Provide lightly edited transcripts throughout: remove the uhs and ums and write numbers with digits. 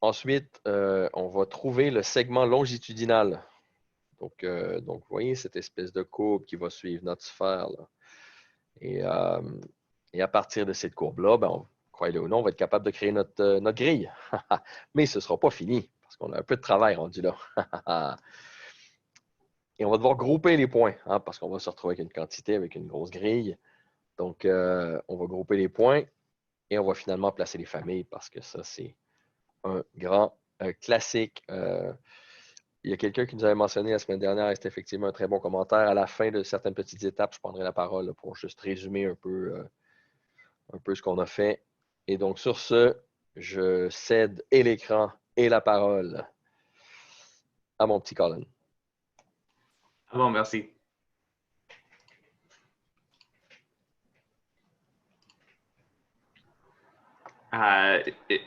Ensuite, on va trouver le segment longitudinal. Donc, vous voyez cette espèce de courbe qui va suivre notre sphère, là. Et à partir de cette courbe-là, ben, croyez-le ou non, on va être capable de créer notre grille. Mais ce ne sera pas fini, parce qu'on a un peu de travail rendu là. Et on va devoir grouper les points, hein, parce qu'on va se retrouver avec une quantité, avec une grosse grille. Donc, on va grouper les points et on va finalement placer les familles, parce que ça, c'est un grand classique. Il y a quelqu'un qui nous avait mentionné la semaine dernière, et c'était effectivement un très bon commentaire. À la fin de certaines petites étapes, je prendrai la parole là, pour juste résumer un peu ce qu'on a fait. Et donc, sur ce, je cède et l'écran et la parole à mon petit Colin. Ah bon, merci.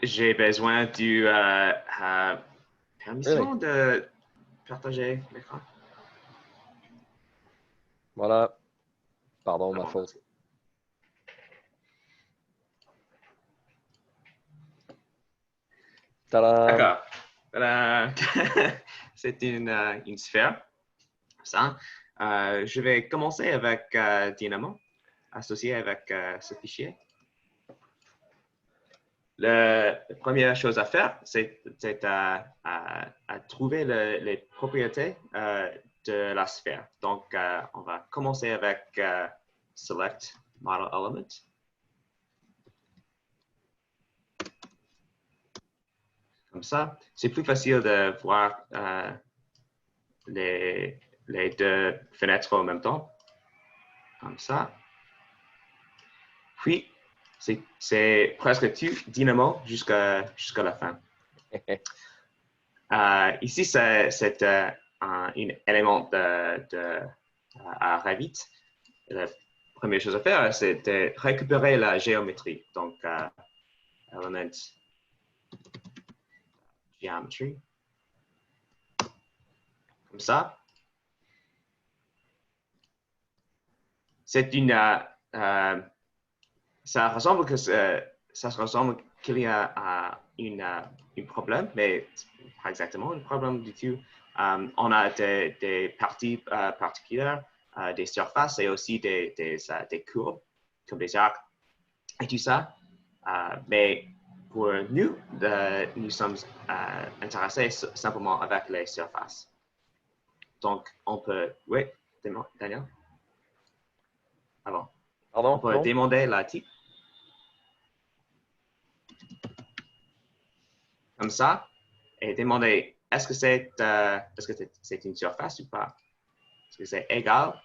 J'ai besoin du permission de partager l'écran. Voilà. Pardon, Ah ma bon, faute. merci. Tadam! D'accord. C'est une sphère. Ça. Je vais commencer avec Dynamo, associé avec ce fichier. La première chose à faire, c'est à trouver les propriétés de la sphère. Donc, on va commencer avec Select Model Element. Comme ça, c'est plus facile de voir les deux fenêtres en même temps. Comme ça. Puis, c'est presque tout Dynamo jusqu'à la fin. Ici, c'est un élément à Revit. La première chose à faire, c'est de récupérer la géométrie. Donc, element geometry. Comme ça. C'est une... ça ressemble qu'il y a un problème, mais pas exactement un problème du tout. On a des parties particulières, des surfaces et aussi des courbes, comme des arcs et tout ça. Mais pour nous, nous sommes intéressés simplement avec les surfaces. Donc, on peut... Oui, Daniel? Avant. Pardon? On peut Non? demander la type. Comme ça, et demander est-ce que c'est une surface ou pas? Est-ce que c'est égal?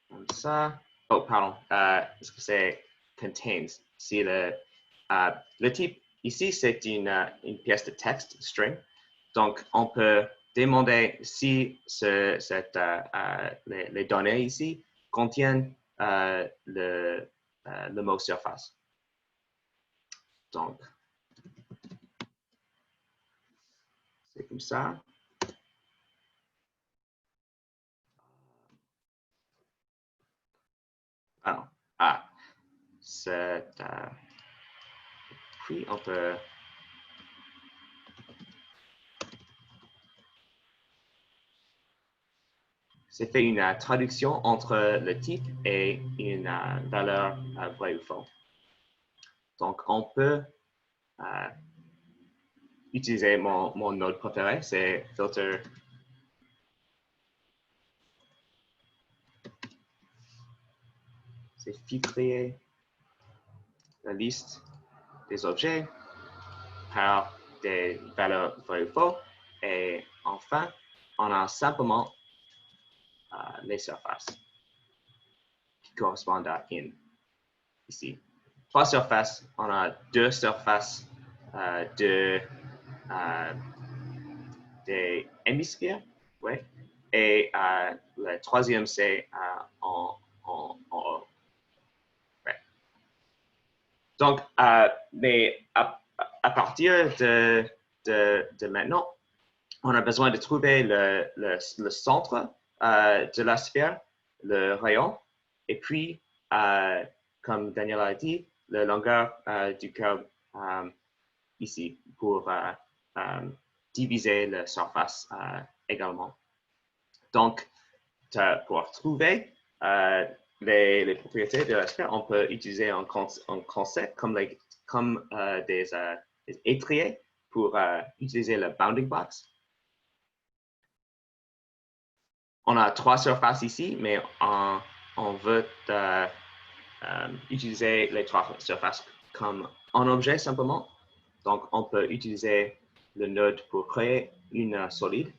Comme ça. Oh, pardon. Est-ce que c'est contains? Si le type ici, c'est une pièce de texte, string. Donc, on peut demander si les données ici contiennent le mot surface. Donc, c'est comme ça. Alors, puis on peut c'est fait une traduction entre le type et une valeur vraie ou faux. Donc, on peut utiliser mon node préféré, c'est filter. C'est filtrer la liste des objets par des valeurs vraies ou faux. Et enfin, on a simplement les surfaces qui correspondent à in ici. 3 surfaces, on a 2 surfaces des hémisphères, ouais. Et le troisième, c'est en haut. Ouais. Donc, mais à partir de maintenant, on a besoin de trouver le centre de la sphère, le rayon, et puis, comme Daniel a dit, la longueur du curve ici pour diviser la surface également. Donc, pour trouver les propriétés de la sphère, on peut utiliser un concept comme des étriers pour utiliser le bounding box. On a 3 surfaces ici, mais on veut utiliser les 3 surfaces comme un objet simplement. Donc, on peut utiliser le node pour créer une solide.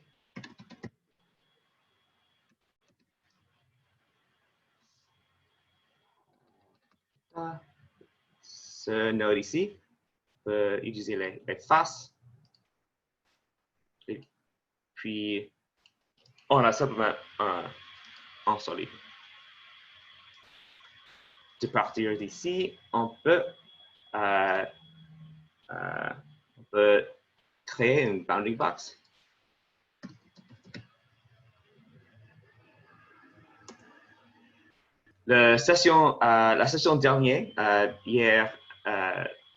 Ce node ici peut utiliser les faces. Et puis, on a simplement un solide. De partir d'ici, on peut créer une bounding box. La session dernière,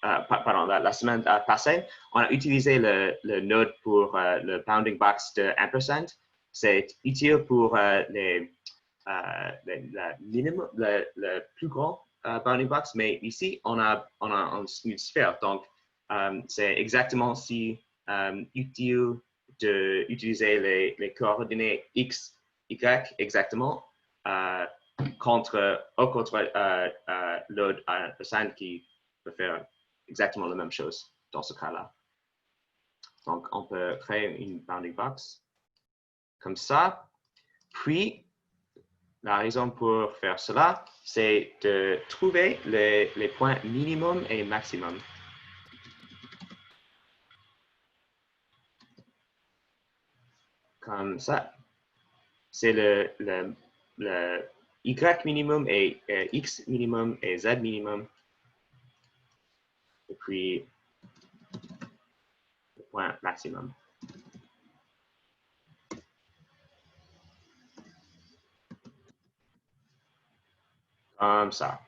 la semaine passée, on a utilisé le node pour le bounding box de ampersand. C'est utile pour le plus grand bounding box, mais ici, on a une sphère. Donc, c'est exactement si utile d'utiliser les coordonnées x, y exactement contre l'autre ampersand qui peut faire exactement la même chose dans ce cas-là. Donc, on peut créer une bounding box comme ça. Puis, la raison pour faire cela, c'est de trouver les points minimum et maximum. Comme ça, c'est le y minimum et x minimum et z minimum. Et puis, le point maximum. Comme ça.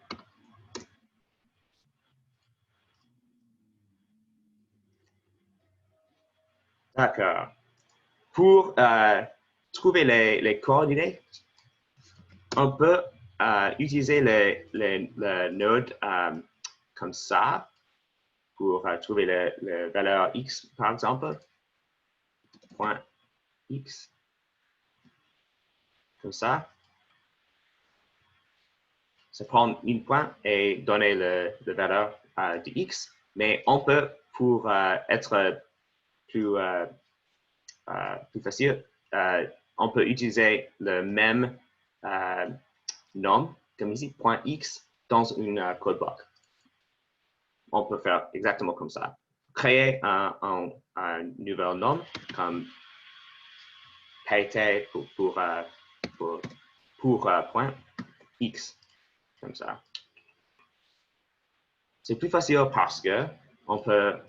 D'accord. Pour trouver les coordonnées, on peut utiliser le node comme ça pour trouver la valeur x, par exemple. Point x. Comme ça. Ça prend une point et donner la valeur de x. Mais on peut, pour être plus facile, on peut utiliser le même nom, comme ici, point x, dans une code block. On peut faire exactement comme ça. Créer un nouvel nom comme pt pour point x, comme ça. C'est plus facile parce que on peut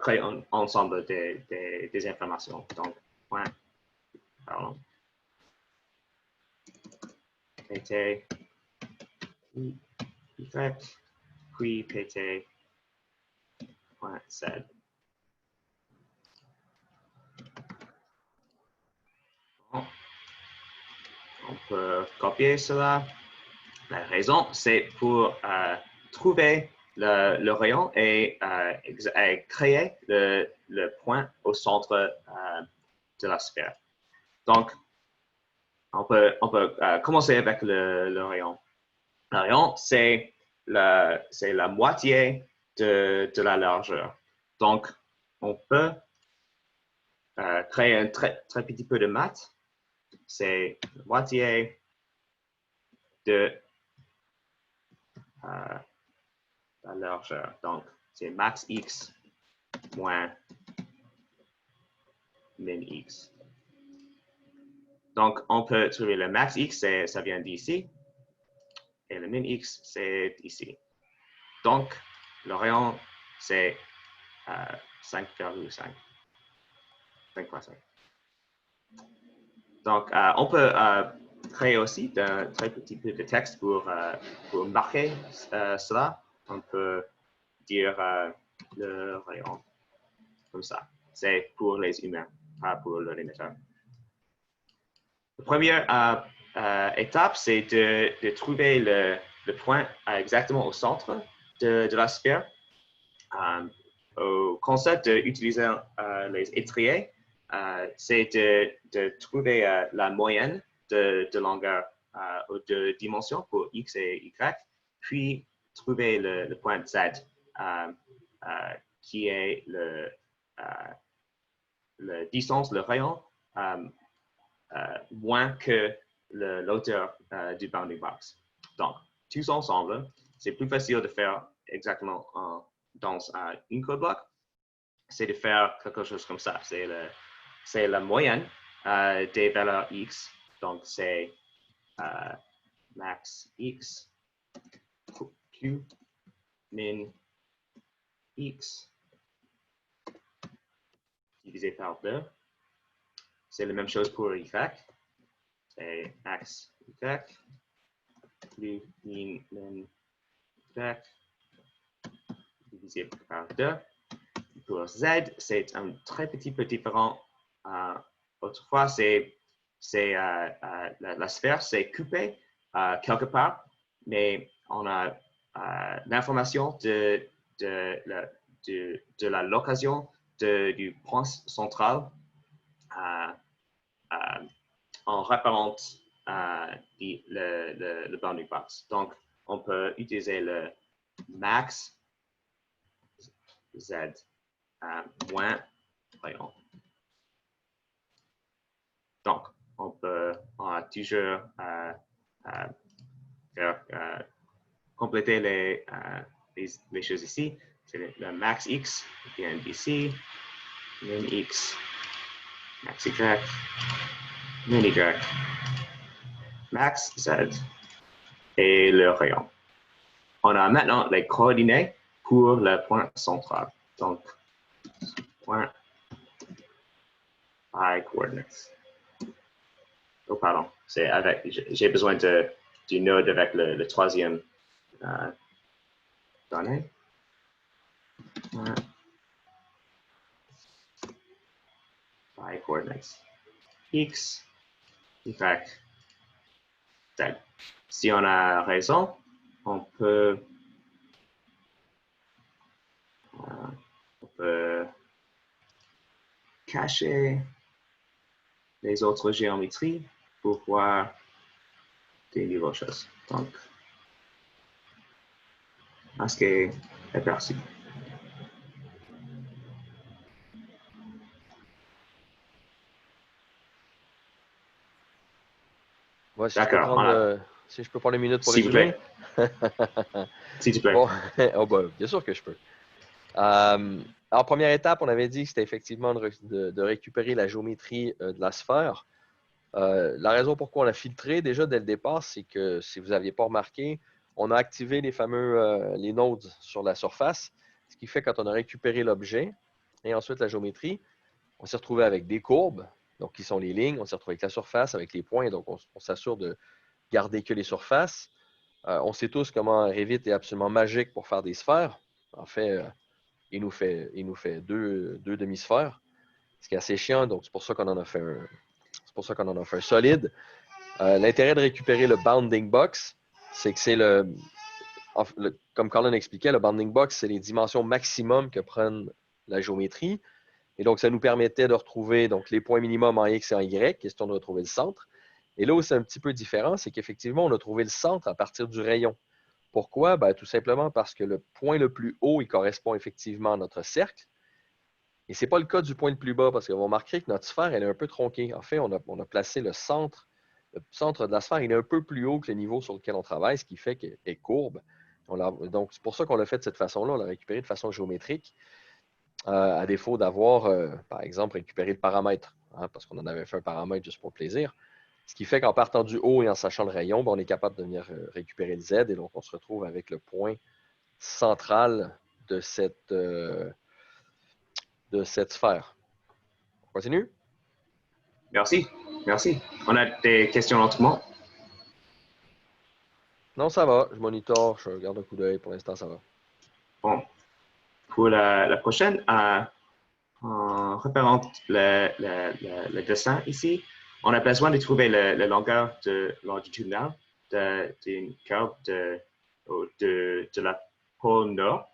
créer un ensemble des informations. Donc, point, pardon, pt, y, puis pt, point z. Bon. On peut copier cela. La raison, c'est pour trouver le rayon et créer le point au centre de la sphère. Donc, on peut commencer avec le rayon. Le rayon, c'est la moitié de la largeur. Donc, on peut créer un très petit peu de maths. C'est la moitié de la largeur. Donc, c'est max x moins min x. Donc, on peut trouver le max x, ça vient d'ici. Et le min x, c'est ici. Donc, le rayon, c'est 5,5. 5,5. Donc, on peut créer aussi un très petit peu de texte pour marquer cela. On peut dire le rayon comme ça. C'est pour les humains, pas pour l'ordinateur. La première étape, c'est de trouver le point exactement au centre de la sphère. Au concept d'utiliser les étriers, c'est de trouver la moyenne de longueur ou de dimension pour X et Y, puis trouver le point Z, qui est la distance, le rayon, moins que l'auteur du bounding box. Donc, tous ensemble, c'est plus facile de faire exactement dans une code block, c'est de faire quelque chose comme ça. C'est la moyenne des valeurs X. Donc, c'est max X, Q, min X, divisé par 2. C'est la même chose pour Y. C'est max Y, plus min Y, divisé par 2. Pour Z, c'est un très petit peu différent. Autrefois, la sphère, c'est coupé quelque part, mais on a l'information de la location du point central en référant le bounding box. Donc, on peut utiliser le max Z moins rayon. Donc, on a toujours faire compléter les choses ici. C'est le max X vient d'ici, min X, max Y, min Y, max Z et le rayon. On a maintenant les coordonnées pour le point central. Donc, point I coordinates. Oh, pardon. C'est avec, j'ai besoin du node avec le troisième donnée. I coordinates. X, Y, Z. Si on a raison, on peut cacher les autres géométries pour voir des nouvelles choses. Donc, masquer est perçu. Ouais, si D'accord. si je peux prendre une minute pour S'il vous résumer. plaît. S'il te plaît. Bon, oh, ben, bien sûr que je peux. En première étape, on avait dit que c'était effectivement de récupérer la géométrie de la sphère. La raison pourquoi on a filtré déjà dès le départ, c'est que si vous n'aviez pas remarqué, on a activé les fameux les nodes sur la surface, ce qui fait quand on a récupéré l'objet et ensuite la géométrie, on s'est retrouvé avec des courbes, donc qui sont les lignes, on s'est retrouvé avec la surface, avec les points, donc on s'assure de garder que les surfaces. On sait tous comment Revit est absolument magique pour faire des sphères. En fait, il nous fait deux demi-sphères, ce qui est assez chiant, donc c'est pour ça qu'on en a fait un solide. L'intérêt de récupérer le bounding box, c'est que comme Colin expliquait, le bounding box, c'est les dimensions maximum que prenne la géométrie. Et donc, ça nous permettait de retrouver donc, les points minimums en X et en Y, question de retrouver le centre. Et là où c'est un petit peu différent, c'est qu'effectivement, on a trouvé le centre à partir du rayon. Pourquoi? Ben, tout simplement parce que le point le plus haut, il correspond effectivement à notre cercle. Et ce n'est pas le cas du point le plus bas, parce que vous remarquerez que notre sphère, elle est un peu tronquée. En fait, on a placé le centre de la sphère, il est un peu plus haut que le niveau sur lequel on travaille, ce qui fait qu'elle est courbe. Donc, c'est pour ça qu'on l'a fait de cette façon-là. On l'a récupéré de façon géométrique, à défaut d'avoir, par exemple, récupéré le paramètre, hein, parce qu'on en avait fait un paramètre juste pour le plaisir. Ce qui fait qu'en partant du haut et en sachant le rayon, ben, on est capable de venir récupérer le Z, et donc on se retrouve avec le point central de cette sphère. On continue? Merci. Merci. On a des questions autrement? Non, ça va. Je monitore, je garde un coup d'œil. Pour l'instant, ça va. Bon. pour la prochaine, en repérant le dessin ici, on a besoin de trouver la longueur longitudinale d'une courbe de la pôle nord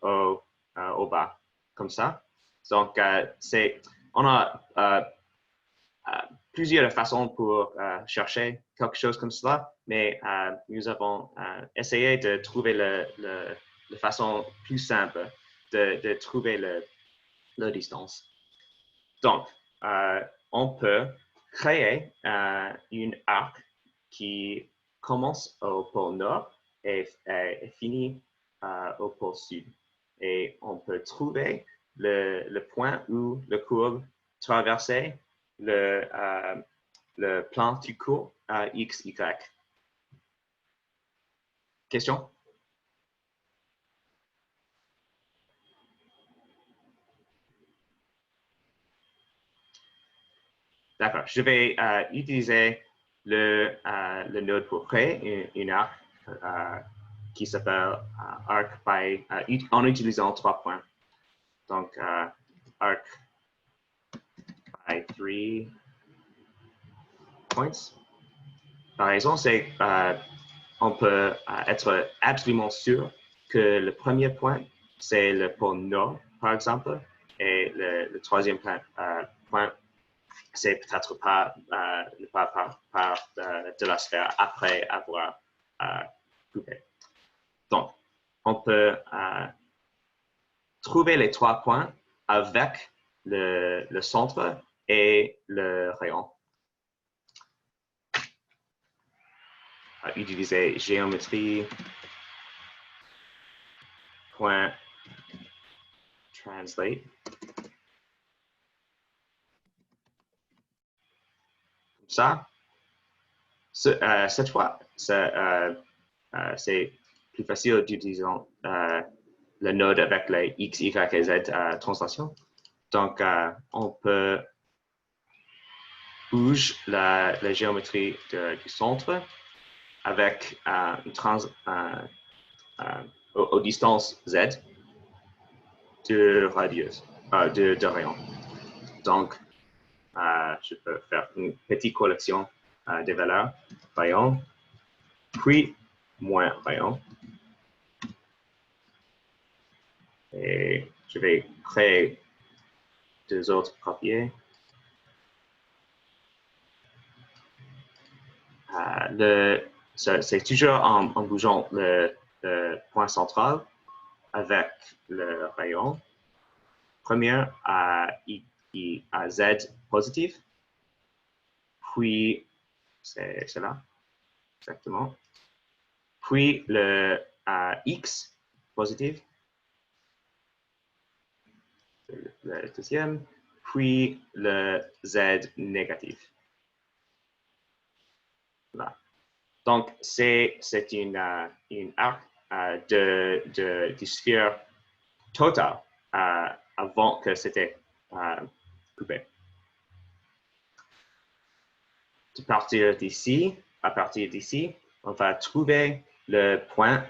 au bas, comme ça. Donc, on a plusieurs façons pour chercher quelque chose comme cela, mais nous avons essayé de trouver la façon plus simple de trouver la distance. Donc, on peut créer une arc qui commence au pôle nord et finit au pôle sud. Et on peut trouver le point où le courbe traversait le plan du cours X, Y. Question? D'accord. Je vais utiliser le node pour créer une arc qui s'appelle arc en utilisant 3 points. Donc, arc by 3 points. La raison, c'est qu'on peut être absolument sûr que le premier point, c'est le pôle nord, par exemple, et le troisième point, c'est peut-être pas de la sphère après avoir coupé. Donc, on peut trouver les 3 points avec le centre et le rayon. Utiliser géométrie, point, translate. Ça, cette fois, c'est plus facile d'utiliser le node avec les X, Y et Z translation. Donc, on peut bouger la géométrie du centre avec aux distances Z de radius, de rayon. Donc, je peux faire une petite collection des valeurs, rayon, puis moins rayon. Et je vais créer 2 autres papiers. C'est toujours en bougeant le point central avec le rayon. Première à Z positif, puis c'est là, exactement. Puis le X positif, le deuxième, puis le Z négatif. Là. Donc, c'est une arc de sphère totale avant que c'était coupé. À partir d'ici, on va trouver le point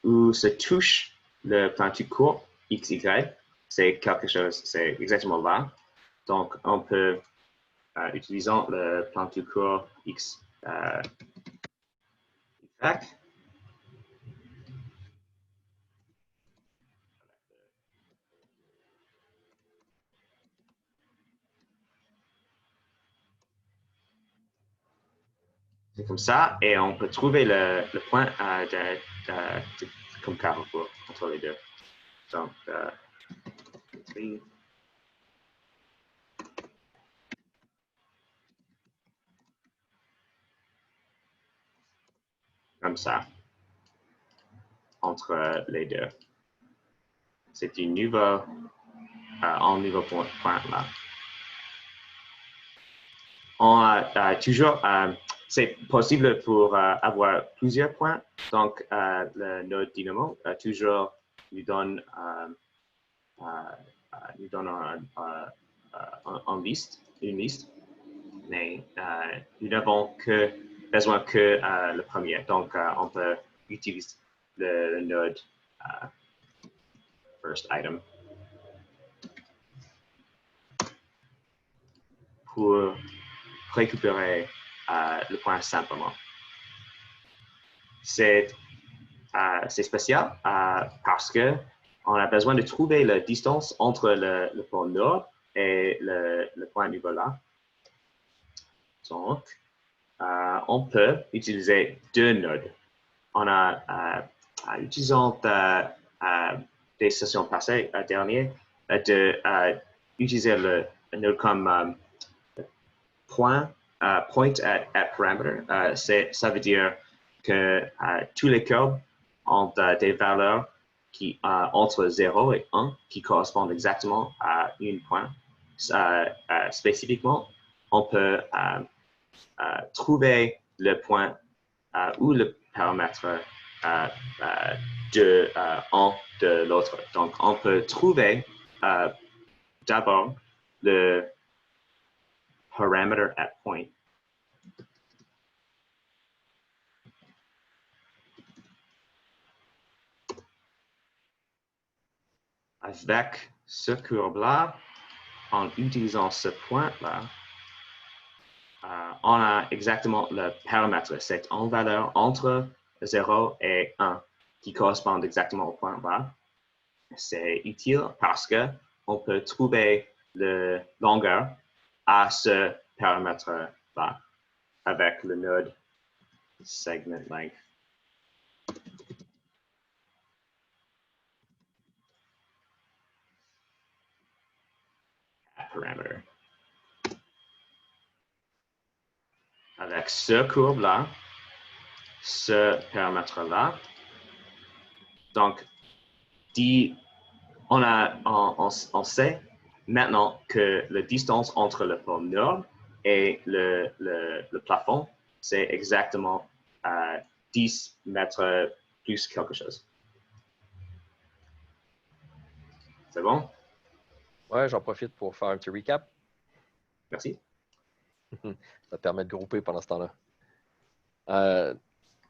où se touche le plan du court XY. C'est quelque chose, c'est exactement là. Donc, on peut, utilisant le plan du court X, Y, c'est comme ça, et on peut trouver le point comme carrefour entre les deux. Donc, comme ça, entre les deux. C'est un nouveau point là. On a toujours, c'est possible pour avoir plusieurs points. Donc, le node Dynamo toujours nous donne une liste, mais nous n'avons besoin que le premier. Donc, on peut utiliser le node first item pour récupérer le point simplement. C'est spécial parce que on a besoin de trouver la distance entre le point nord et le point niveau là. Donc, on peut utiliser deux nodes. On a, utilisant des sessions passées dernières, d'utiliser le node comme point at parameter. Ça veut dire que tous les courbes ont des valeurs qui, entre 0 et 1 qui correspondent exactement à un point. Spécifiquement, on peut trouver le point ou le paramètre de un de l'autre. Donc, on peut trouver d'abord le parameter at point. Avec ce courbe-là, en utilisant ce point-là, on a exactement le paramètre. C'est en valeur entre 0 et 1 qui correspond exactement au point là. C'est utile parce qu'on peut trouver la longueur à ce paramètre-là avec le node segment length. Parameter. Avec ce courbe-là, ce paramètre-là, donc, on sait maintenant que la distance entre le pôle nord et le plafond, c'est exactement 10 mètres plus quelque chose. C'est bon? Ouais, j'en profite pour faire un petit recap. Merci. Ça te permet de grouper pendant ce temps-là.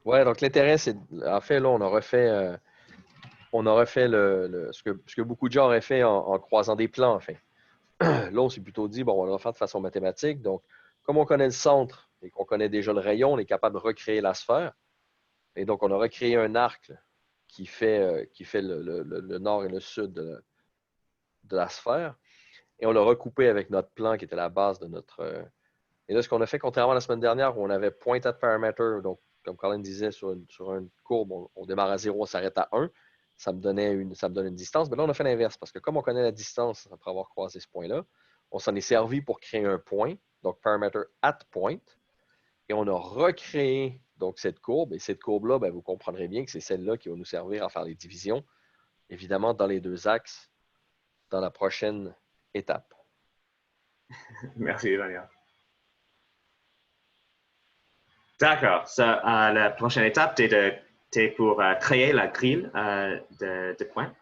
Ouais, donc l'intérêt, c'est. En fait, là, on aurait fait ce que beaucoup de gens auraient fait en croisant des plans, en fait. Là, on s'est plutôt dit, bon, on va le faire de façon mathématique. Donc, comme on connaît le centre et qu'on connaît déjà le rayon, on est capable de recréer la sphère. Et donc, on a recréé un arc qui fait le nord et le sud de la sphère. Et on l'a recoupé avec notre plan qui était la base de notre. Et là, ce qu'on a fait, contrairement à la semaine dernière où on avait point at parameter, donc comme Colin disait, sur une courbe, on démarre à 0, on s'arrête à 1. Ça me donne une distance. Mais là, on a fait l'inverse parce que comme on connaît la distance après avoir croisé ce point-là, on s'en est servi pour créer un point, donc parameter at point. Et on a recréé donc cette courbe. Et cette courbe-là, ben, vous comprendrez bien que c'est celle-là qui va nous servir à faire les divisions, évidemment, dans les deux axes, dans la prochaine étape. Merci, Daniel. D'accord. La prochaine étape, c'est pour créer la grille de points.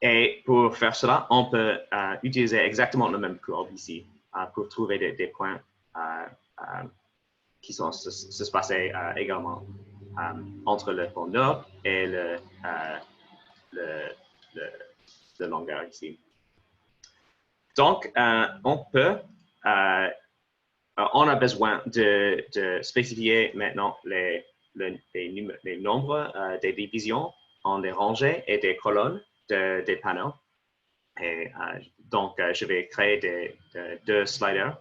Et pour faire cela, on peut utiliser exactement la même courbe ici pour trouver des points qui sont se passer également entre le pôle nord et le longueur ici. Donc, on a besoin de spécifier maintenant les nombres des divisions en des rangées et des colonnes des panneaux. Et donc, je vais créer deux sliders.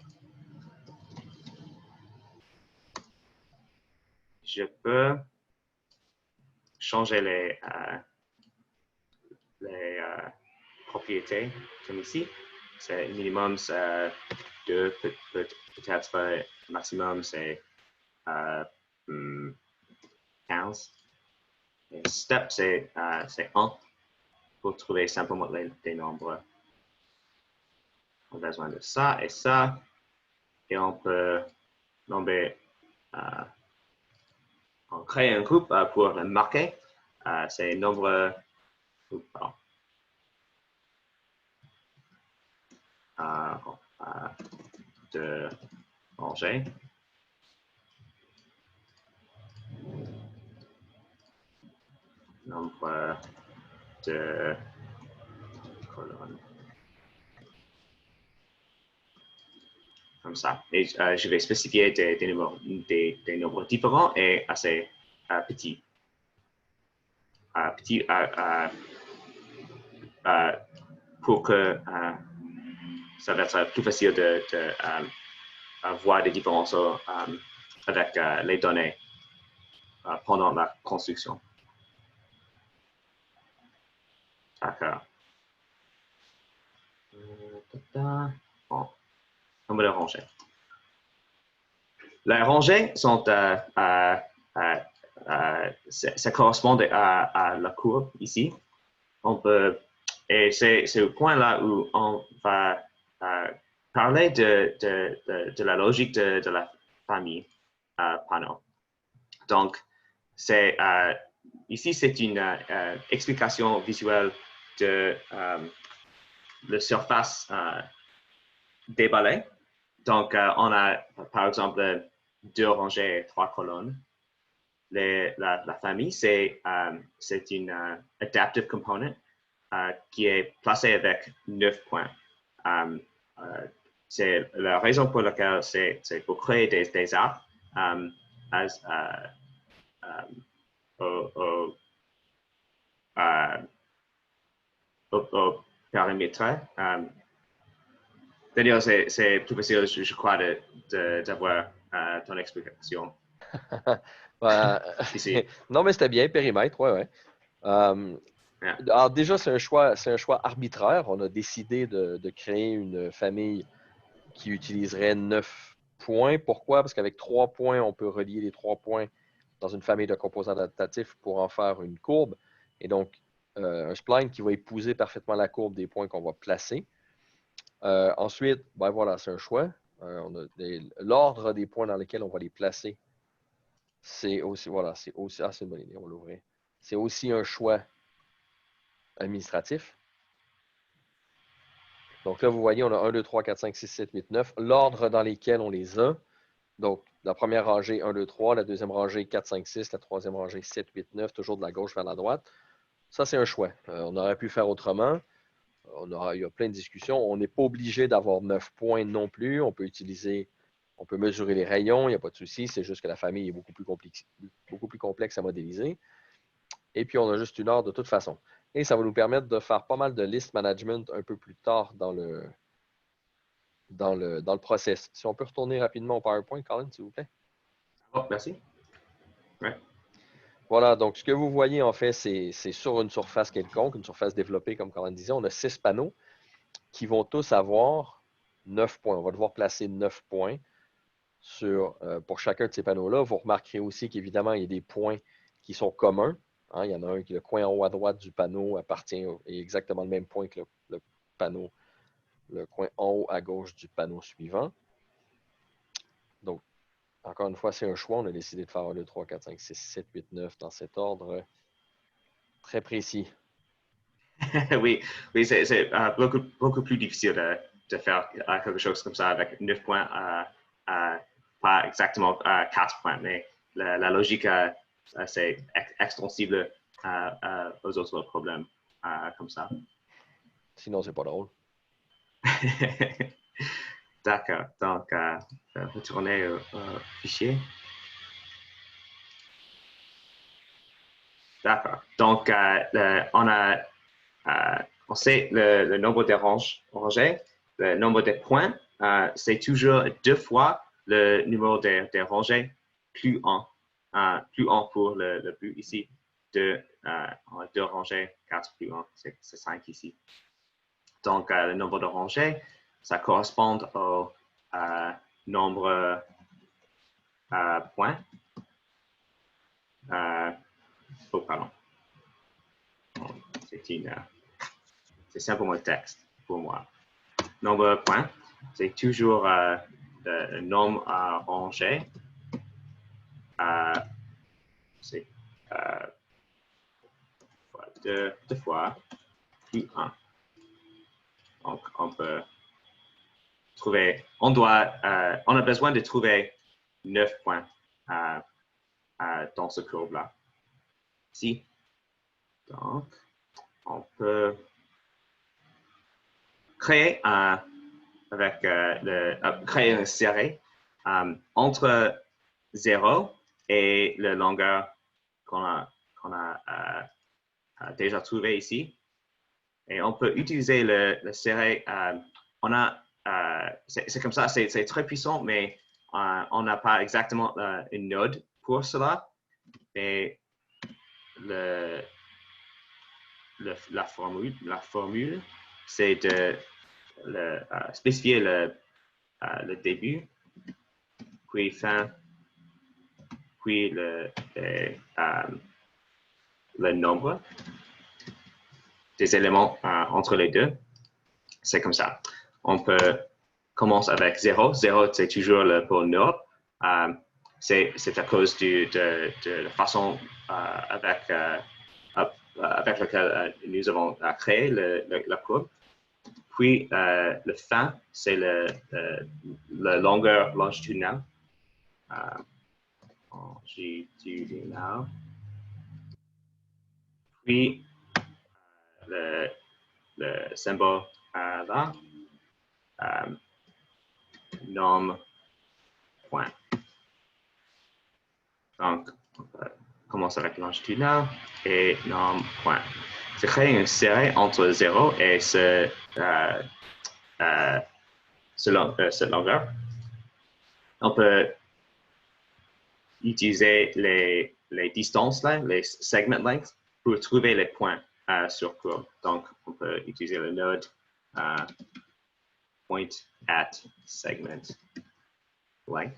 Je peux changer les propriétés comme ici. C'est minimum, c'est 2, peut-être maximum, c'est 15. Et step, c'est 1 pour trouver simplement des nombres. On a besoin de ça et ça. Et on peut nommer, on crée un groupe pour le marquer. C'est nombre de rangées. nombre de colonnes. Comme ça. Et je vais spécifier des nombres différents et assez petits. Pour que ça va être plus facile de voir des différences avec les données pendant la construction. D'accord. Bon. Nombre de rangées. Les rangées sont, ça correspond à la courbe ici. Et c'est le point là où on va parler de la logique de la famille panneau. Donc, ici, c'est une explication visuelle de la surface déballée. Donc, on a, par exemple, 2 rangées et 3 colonnes. La famille, c'est une adaptive component qui est placée avec 9 points. C'est la raison pour laquelle c'est pour créer des arcs au périmètre. D'ailleurs, c'est plus facile, je crois, d'avoir ton explication. Ici. Non, mais c'était bien, périmètre, ouais. Yeah. Alors déjà, c'est un choix arbitraire. On a décidé de créer une famille qui utiliserait 9 points. Pourquoi? Parce qu'avec 3 points, on peut relier les 3 points dans une famille de composants adaptatifs pour en faire une courbe. Et donc, un spline qui va épouser parfaitement la courbe des points qu'on va placer. Ensuite, ben voilà, c'est un choix. L'ordre des points dans lesquels on va les placer, c'est aussi, voilà, c'est une bonne idée, on va l'ouvrir. C'est aussi un choix administratif. Donc là, vous voyez, on a 1, 2, 3, 4, 5, 6, 7, 8, 9. L'ordre dans lesquels on les a. Donc, la première rangée, 1, 2, 3. La deuxième rangée, 4, 5, 6. La troisième rangée, 7, 8, 9. Toujours de la gauche vers la droite. Ça, c'est un choix. On aurait pu faire autrement. Il y a plein de discussions. On n'est pas obligé d'avoir 9 points non plus. On peut mesurer les rayons, il n'y a pas de souci. C'est juste que la famille est beaucoup plus complexe à modéliser. Et puis, on a juste une heure de toute façon. Et ça va nous permettre de faire pas mal de list management un peu plus tard dans le process. Si on peut retourner rapidement au PowerPoint, Colin, s'il vous plaît. Oh, merci. Ouais. Voilà, donc ce que vous voyez, en fait, c'est sur une surface quelconque, une surface développée, comme Colin disait. On a 6 panneaux qui vont tous avoir 9 points. On va devoir placer 9 points pour chacun de ces panneaux-là. Vous remarquerez aussi qu'évidemment, il y a des points qui sont communs. Hein, il y en a un qui, le coin en haut à droite du panneau, est exactement le même point que le panneau, le coin en haut à gauche du panneau suivant. Donc, encore une fois, c'est un choix. On a décidé de faire 1, 2, 3, 4, 5, 6, 7, 8, 9 dans cet ordre très précis. Oui, c'est beaucoup plus difficile de faire quelque chose comme ça avec 9 points, pas exactement 4 points, mais la logique, c'est extensible aux autres problèmes comme ça. Sinon, c'est pas drôle. D'accord, donc retourner au fichier. D'accord, donc on sait le nombre de rangées, le nombre de points, c'est toujours 2 fois le numéro de rangées plus 1. Plus 1 pour le but ici. 2 rangées, 4 plus 1, c'est 5 ici. Donc, le nombre de rangées, ça correspond au nombre points. Oh, pardon. C'est simplement le texte pour moi. Nombre de points, c'est toujours le nombre rangé. C'est 2 fois plus 1. Donc, on peut trouver, on a besoin de trouver 9 points dans ce courbe-là. Ici, Donc, on peut créer créer une série entre 0 et la longueur qu'on a déjà trouvé ici. Et on peut utiliser le série. C'est comme ça, c'est très puissant, mais on n'a pas exactement une node pour cela. Et la formule, c'est de spécifier le début, puis fin, puis le nombre des éléments entre les deux. C'est comme ça. On peut commencer avec 0. 0, c'est toujours le pôle nord. C'est à cause de la façon avec laquelle nous avons créé la courbe. Puis, le fin, c'est la longueur longitudinale. Longitudinale. Puis, le symbole là, nom point. Donc, on peut commencer avec longitudinal et nom point. C'est créer une série entre 0 et cette longueur. On peut utiliser les distances, là, les segment lengths, pour trouver les points sur courbe. Donc, on peut utiliser le node point at segment length.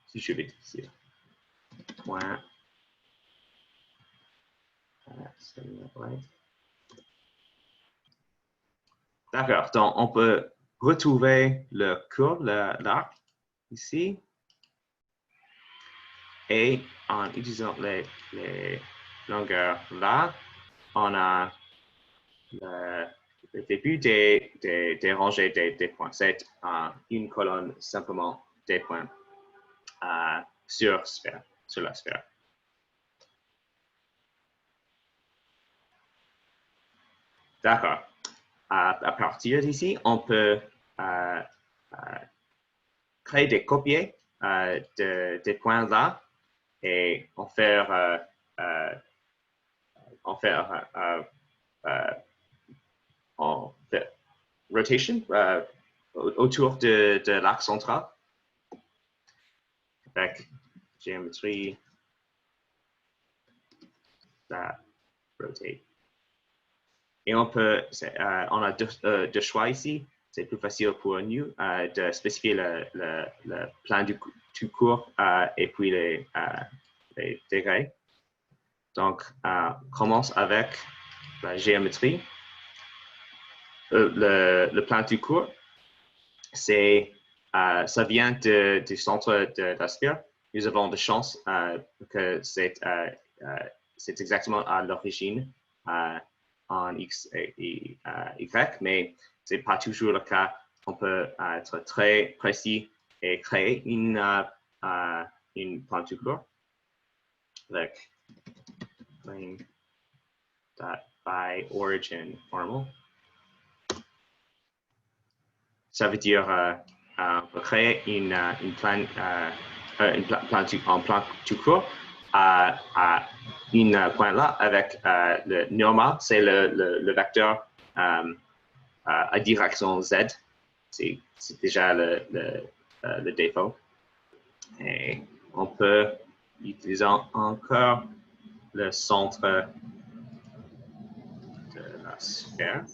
Si je vais ici. Point at segment length. D'accord, donc on peut retrouver le courbe, l'arc, ici. Et en utilisant les longueurs là, on a le début des rangées des points. C'est une colonne simplement des points sur la sphère. D'accord. À partir d'ici, on peut créer des copies des points là et en faire rotation autour de l'axe central avec géométrie rotate. Et on a deux choix ici. C'est plus facile pour nous de spécifier le plan du cours et puis les degrés. Donc, on commence avec la géométrie. Le plan du cours, ça vient du centre de la sphère. Nous avons de chance que c'est exactement à l'origine en X et Y, mais ce n'est pas toujours le cas. On peut être très précis et créer une plan du cours avec plane.by origin formal. Ça veut dire on peut créer un plan du cours à une point là avec le normal, c'est le vecteur à direction Z. C'est déjà le défaut. Et on peut utiliser encore le centre de la sphère.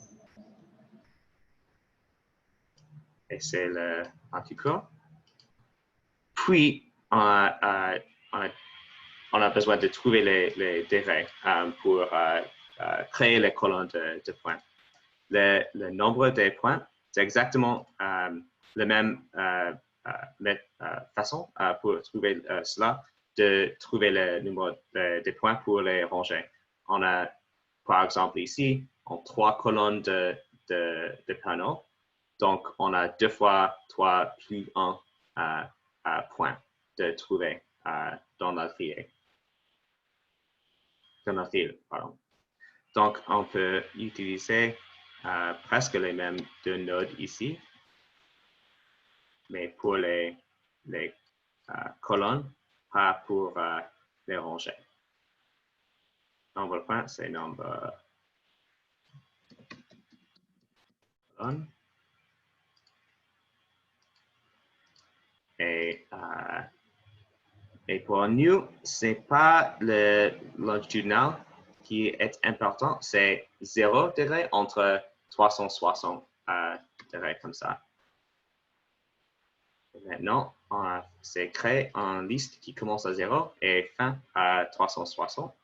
Et c'est le anticorps. Puis, on a besoin de trouver les degrés pour créer les colonnes de points. Le nombre des points, c'est exactement la même façon pour trouver cela, de trouver le nombre des points pour les ranger. On a, par exemple, ici, 3 colonnes de panneaux. Donc, on a 2 fois 3 plus 1 points de trouver dans la grille. comme un fil, pardon. Donc, on peut utiliser presque les mêmes deux nodes ici, mais pour les colonnes, pas pour les rangées. Nombre point, c'est nombre colonne. Et pour new, c'est pas le longitudinal qui est important, c'est 0 degré entre 360 degrés comme ça. Et maintenant, on s'est créé une liste qui commence à 0 et fin à 360.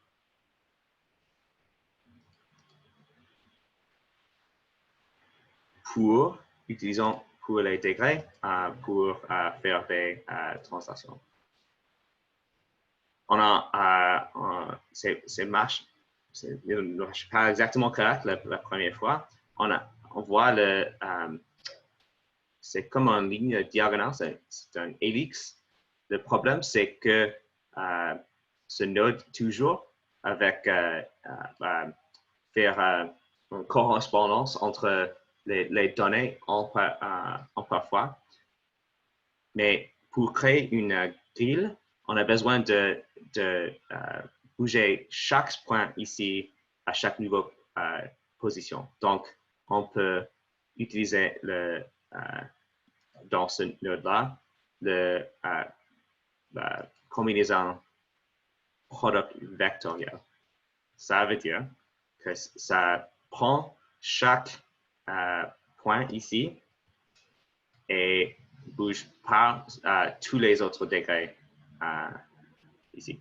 Utilisons pour les degrés pour faire des transactions. On a, c'est marche pas exactement correct la première fois. On voit c'est comme une ligne diagonale, c'est un hélix. Le problème, c'est que ce node toujours avec faire une correspondance entre les données en parfois. Mais pour créer une grille, on a besoin de bouger chaque point ici à chaque nouveau position. Donc, on peut utiliser dans ce node-là la combinaison product vectoriel. Ça veut dire que ça prend chaque point ici et bouge par tous les autres degrés ici.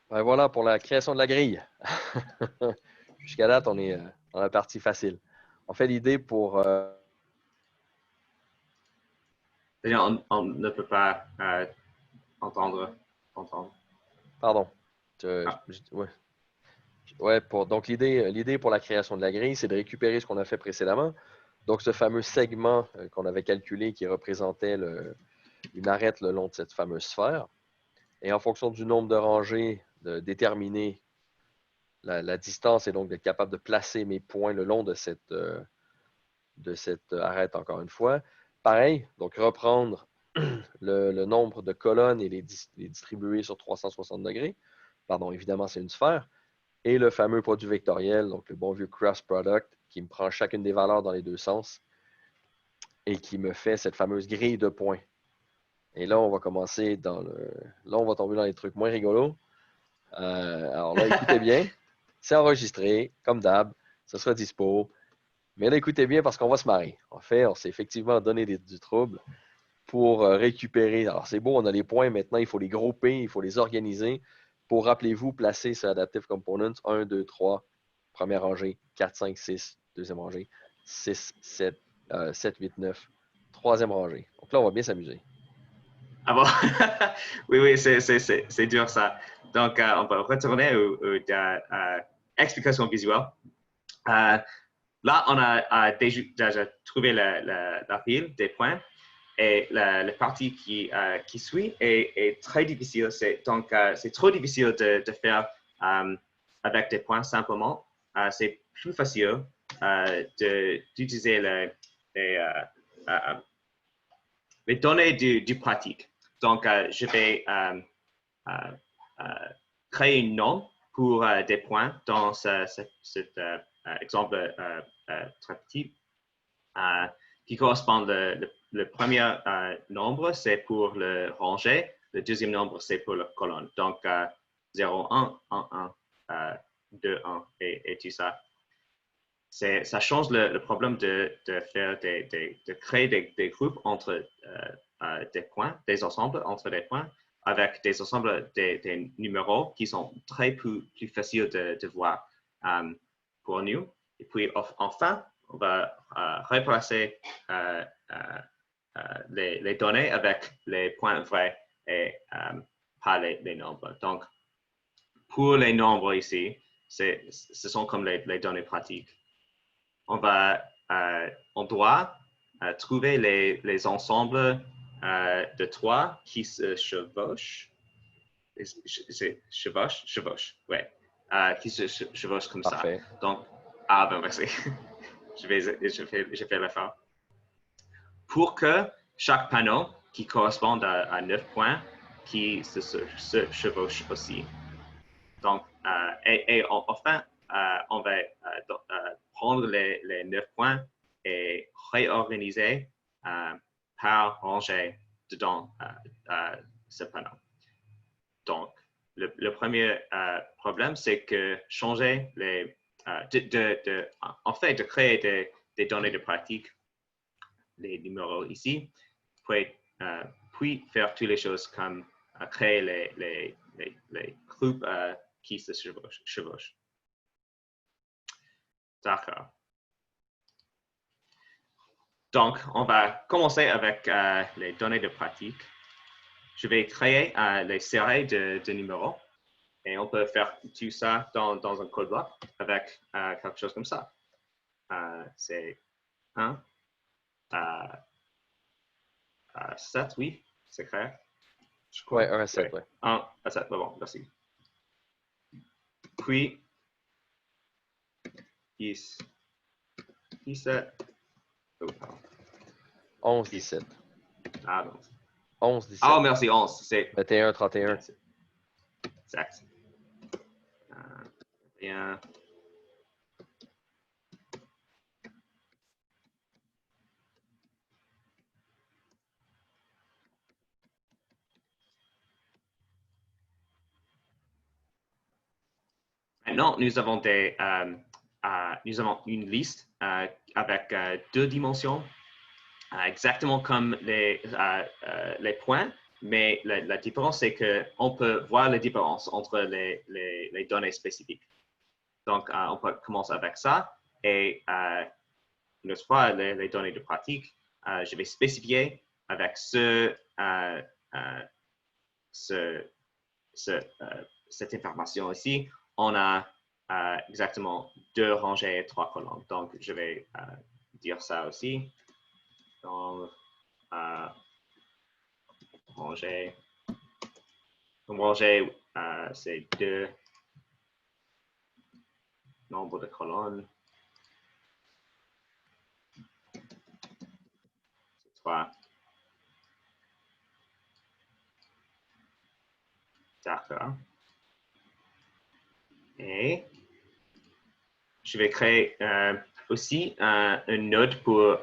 Ben voilà pour la création de la grille. Jusqu'à date, on est dans la partie facile. En fait, l'idée pour... On ne peut pas entendre. Pardon. Ah. Ouais, donc l'idée pour la création de la grille, c'est de récupérer ce qu'on a fait précédemment. Donc, ce fameux segment qu'on avait calculé qui représentait une arête le long de cette fameuse sphère. Et en fonction du nombre de rangées, de déterminer la distance et donc d'être capable de placer mes points le long de cette arête encore une fois. Pareil, donc reprendre le nombre de colonnes et les distribuer sur 360 degrés. Pardon, évidemment, c'est une sphère. Et le fameux produit vectoriel, donc le bon vieux cross product, qui me prend chacune des valeurs dans les deux sens et qui me fait cette fameuse grille de points. Et là, on va commencer là, on va tomber dans les trucs moins rigolos. Alors là, écoutez bien. C'est enregistré, comme d'hab. Ce sera dispo. Mais là, écoutez bien parce qu'on va se marrer. En fait, on s'est effectivement donné du trouble pour récupérer. Alors, c'est beau, on a les points maintenant. Il faut les grouper, il faut les organiser pour, rappelez-vous, placer ce Adaptive Components 1, 2, 3, première rangée, 4, 5, 6, deuxième rangée, 6, 7, 7, 8, 9, troisième rangée. Donc là, on va bien s'amuser. Ah bon? Oui, c'est dur ça. Donc, on va retourner à explication visuelle. Là, on a déjà trouvé la file des points et la partie qui suit est très difficile. Donc, c'est trop difficile de faire avec des points simplement. C'est plus facile d'utiliser les données du pratique. Donc, je vais créer une nom pour des points dans cet exemple très petit qui correspond le premier nombre, c'est pour le rangé. Le deuxième nombre, c'est pour la colonne. Donc, 0, 1, 1, 1, 2, 1 et tout ça. Ça change le problème de faire de créer des groupes entre des points, des ensembles entre des points, avec des ensembles des numéros qui sont très plus faciles de voir pour nous. Et puis enfin, on va replacer les données avec les points vrais et pas les nombres. Donc, pour les nombres ici, ce sont comme les données pratiques. On doit trouver les ensembles de 3 qui se chevauchent chevauche, ouais. Qui se chevauche comme Parfait. ça. Donc, ben merci. je fais l'effort. Pour que chaque panneau qui correspond à 9 points qui se chevauche aussi. Donc, et enfin, on va prendre les 9 points et réorganiser par rangée dedans ce panneau. Donc, le premier problème, c'est que changer en fait, de créer des données de pratique, les numéros ici, puis faire toutes les choses comme créer les groupes qui se chevauchent. D'accord. Donc, on va commencer avec les données de pratique. Je vais créer les séries de numéros et on peut faire tout ça dans un code block avec quelque chose comme ça. C'est 1 à 7, oui, c'est clair. Oui, 1 à 7, oui. 1 à 7, bon, merci. Puis, 10, 17, 11, 17. Ah, non. 11, 17. Ah, merci, 11. C'est 21, 31. Exact. 21. Maintenant, nous avons une liste avec 2 dimensions, exactement comme les points, mais la différence, c'est qu'on peut voir la différence entre les données spécifiques. Donc, on peut commencer avec ça. Et une autre fois, les données de pratique, je vais spécifier avec cette information ici. On a exactement 2 rangées et 3 colonnes. Donc, je vais dire ça aussi. Donc, rangée. Comme rangée, c'est 2 nombres de colonnes. 3. D'accord. Et je vais créer aussi une node pour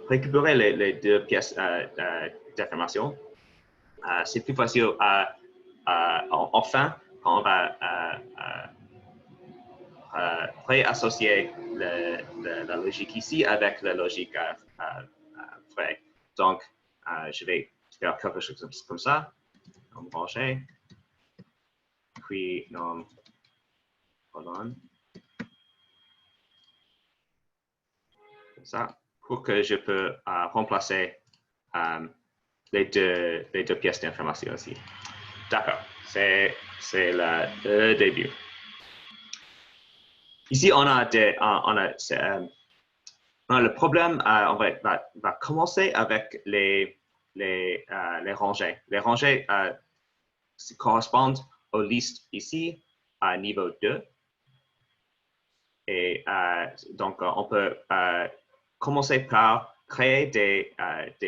récupérer les 2 pièces d'information. C'est plus facile enfin quand on va réassocier la logique ici avec la logique vraie. Donc, je vais faire quelque chose comme ça. Nom rangé. Puis nom colonne. Comme ça. Pour que je peux remplacer les deux pièces d'information ici. D'accord. C'est le début. Ici, on a le problème, on va commencer avec les rangées. Les rangées correspondent aux listes ici à niveau 2. Et donc, on peut commencer par créer des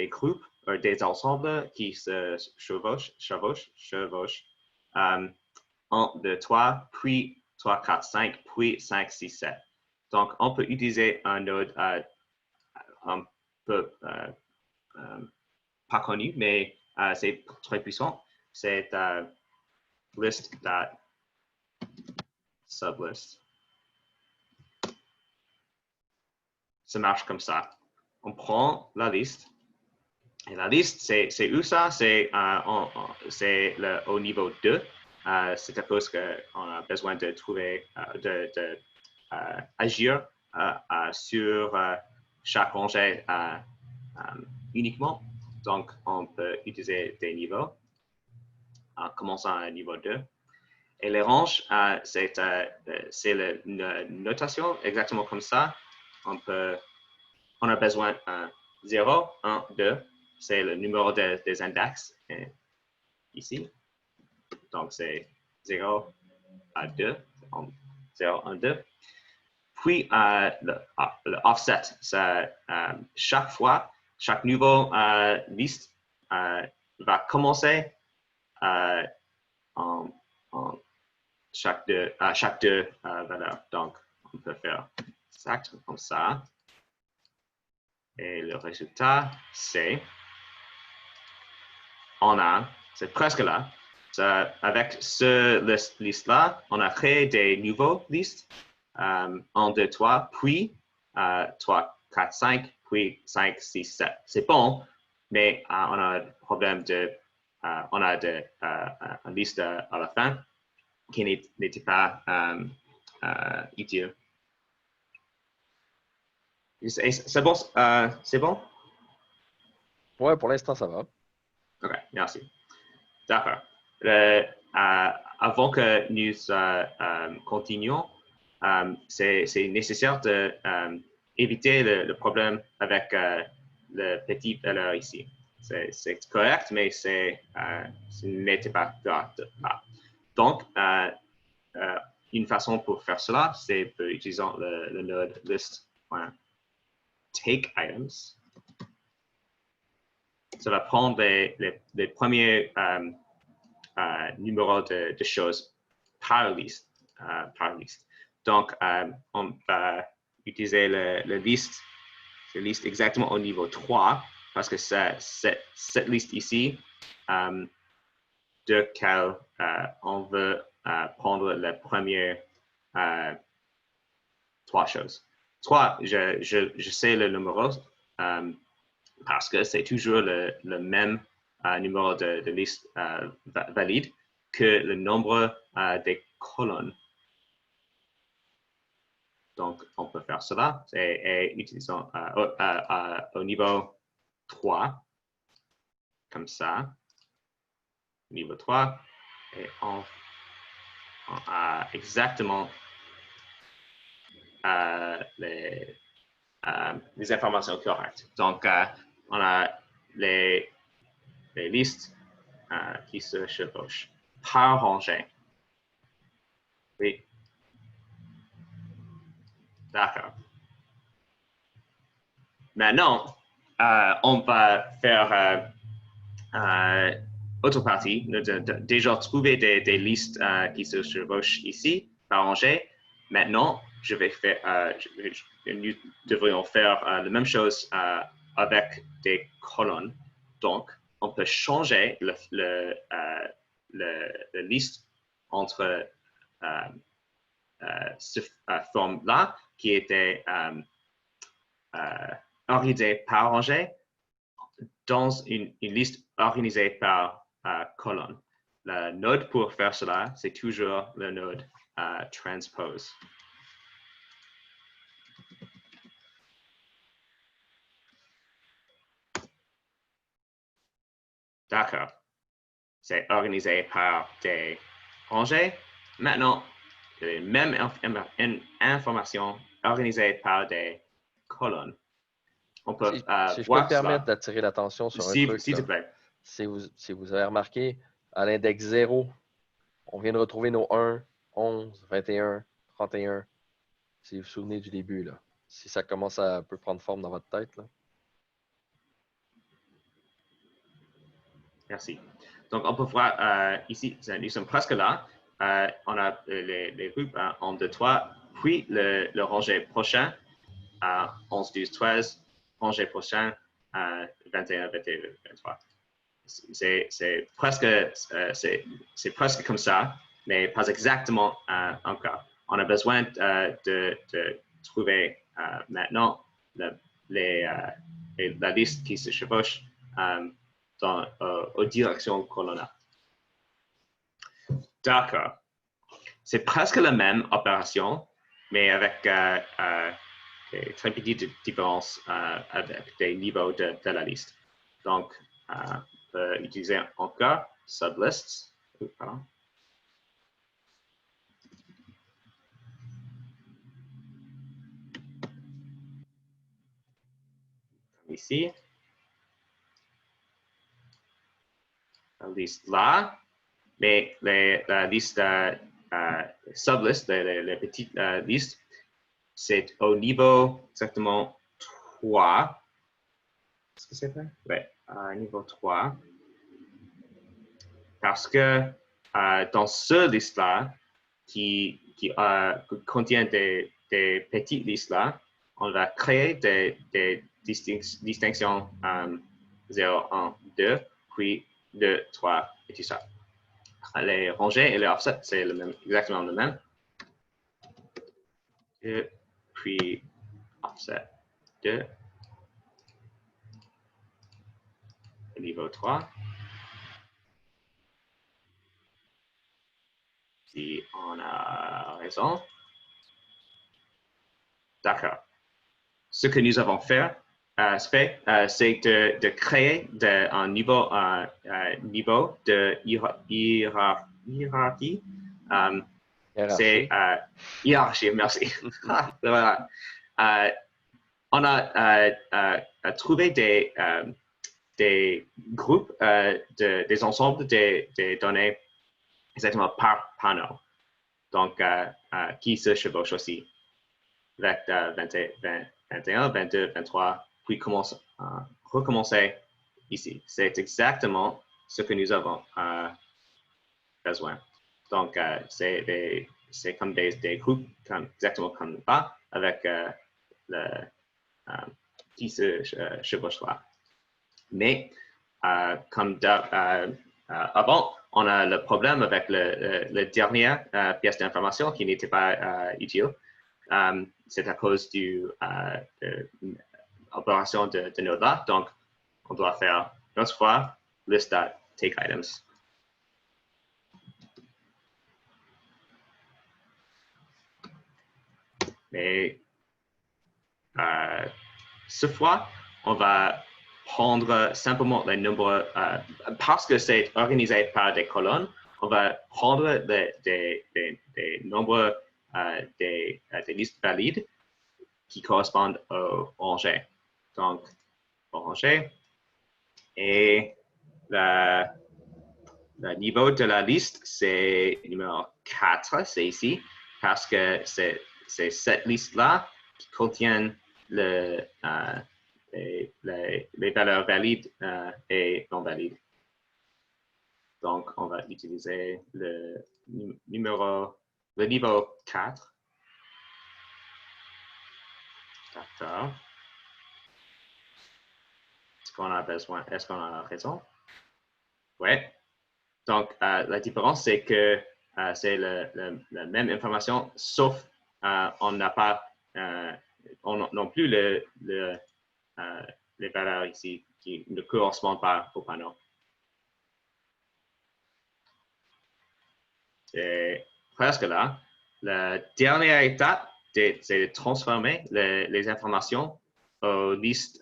groupes, des ensembles qui se chevauchent. 1, 2, 3, puis 3, 4, 5, puis 5, 6, 7. Donc, on peut utiliser un node un peu pas connu, mais c'est très puissant. C'est list.sublist. Ça marche comme ça. On prend la liste. Et la liste, c'est où ça? C'est au niveau 2. C'est à cause qu'on a besoin de trouver, agir sur chaque rangée uniquement. Donc, on peut utiliser des niveaux en commençant à niveau 2. Et les ranges, c'est une notation exactement comme ça. On a besoin de 0, 1, 2. C'est le numéro des index ici. Donc, c'est 0 à 2. 0, 1, 2. Puis, le offset, chaque fois, chaque nouveau liste va commencer en chaque deux valeurs. Donc, on peut faire exactement comme ça. Et le résultat, c'est, c'est presque là. Avec ce liste-là, on a créé des nouveaux listes. 1, 2, 3, puis 3, 4, 5, puis 5, 6, 7. C'est bon, mais on a un problème on a une liste à la fin qui n'était pas utile. C'est bon? C'est bon? Ouais, pour l'instant, ça va. OK, merci. D'accord. Avant que nous continuions, c'est nécessaire d'éviter le problème avec le petit valeur ici. C'est correct, mais ce n'était pas correct. Donc, une façon pour faire cela, c'est en utilisant le node list.takeItems. Ça va prendre les premiers numéros de choses par liste. Donc, on va utiliser la liste exactement au niveau 3, parce que cette liste ici, de laquelle on veut prendre les premières 3 choses. 3, je sais le numéro parce que c'est toujours le même numéro de liste valide que le nombre des colonnes. Donc, on peut faire cela et utilisons au niveau 3, comme ça, niveau 3, et on a exactement les informations correctes. Donc, on a les listes qui se chevauchent par rangée. Oui. D'accord. Maintenant, on va faire autre partie. Nous avons déjà trouvé des listes qui se chevauchent ici, par rangée. Maintenant, nous devrions faire la même chose avec des colonnes. Donc, on peut changer la liste entre cette forme-là qui était organisée par rangée dans une liste organisée par colonne. Le node pour faire cela, c'est toujours le node transpose. D'accord. C'est organisé par des rangées. Maintenant, les mêmes informations organisées par des colonnes. On peut si je peux me permettre d'attirer l'attention sur un truc, s'il te plaît. Si vous avez remarqué, à l'index 0, on vient de retrouver nos 1, 11, 21, 31. Si vous vous souvenez du début, là. Si ça commence à peut prendre forme dans votre tête, là. Merci. Donc, on peut voir ici, nous sommes presque là. On a les groupes 1, 2, 3, puis le rangé prochain, 11, 12, 13, rangé prochain, 21, 22, 23. C'est presque comme ça, mais pas exactement encore. On a besoin de trouver maintenant la liste qui se chevauche aux directions colonna. D'accord. C'est presque la même opération, mais avec des très petites différences avec des niveaux de la liste. Donc, on peut utiliser encore sublists. Ici. La liste là. Mais la liste sublist, les petites listes, c'est au niveau exactement 3. Est-ce que c'est vrai? Oui, niveau 3. Parce que dans ce liste-là, qui contient des petites listes-là, on va créer des distinctions 0, 1, 2, puis 2, 3, et tout ça. Les rangées et les offsets, c'est exactement le même. Et puis offset 2, niveau 3. Si on a raison. D'accord. Ce que nous avons fait, c'est de créer un niveau de hiérarchie. C'est hiérarchie, merci. Voilà. On a trouvé des groupes, des ensembles de données exactement par panneau. Donc, qui se chevauchent aussi. Avec 21, 22, 23, puis recommencer ici. C'est exactement ce que nous avons besoin. Donc, c'est comme des groupes exactement comme ça, avec qui se chevauchent là. Mais, comme avant, on a le problème avec la dernière pièce d'information qui n'était pas utile. C'est à cause de l'opération de node là. Donc, on doit faire une autre fois list.takeItems. Mais cette fois, on va prendre simplement les nombres, parce que c'est organisé par des colonnes, on va prendre des nombres des listes valides qui correspondent au rangé. Donc, au rangé. Et le niveau de la liste, c'est numéro 4, c'est ici, parce que c'est cette liste-là qui contient les valeurs valides et non valides. Donc, on va utiliser le niveau 4. D'accord. Est-ce qu'on a besoin? Est-ce qu'on a raison? Oui. Donc, la différence, c'est que c'est la même information, sauf on n'a pas, non plus les valeurs ici qui ne correspondent pas au panneau. C'est presque là. La dernière étape, c'est de transformer les informations aux listes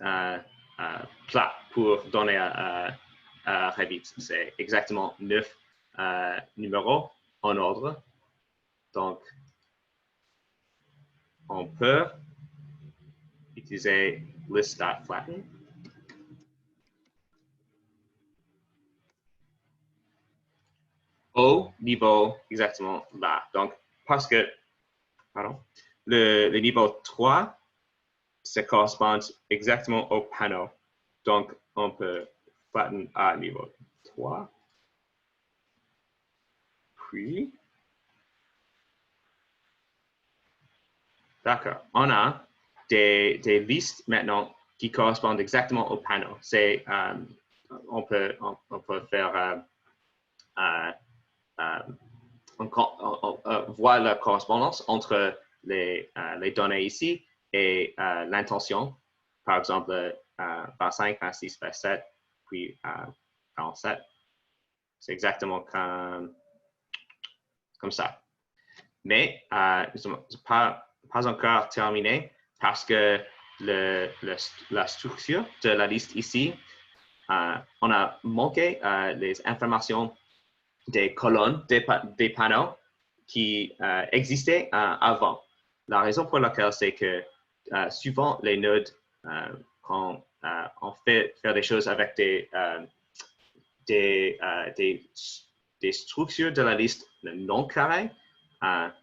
plates pour donner à Revit. C'est exactement 9 numéros en ordre. Donc, on peut utiliser list.flatten. Au niveau exactement là. Donc, parce que, pardon, le niveau 3, ça correspond exactement au panneau. Donc, on peut flatten à niveau 3. Puis, d'accord, on a des listes maintenant qui correspondent exactement au panneau. C'est, on peut faire on voit la correspondance entre les données ici et l'intention. Par exemple, 25, 26, 27, puis 47. C'est exactement comme ça. Mais nous ne sommes pas encore terminé parce que la structure de la liste ici, on a manqué les informations des colonnes, des panneaux qui existaient avant. La raison pour laquelle c'est que souvent les nodes, quand on fait faire des choses avec des des structures de la liste non carrées, ça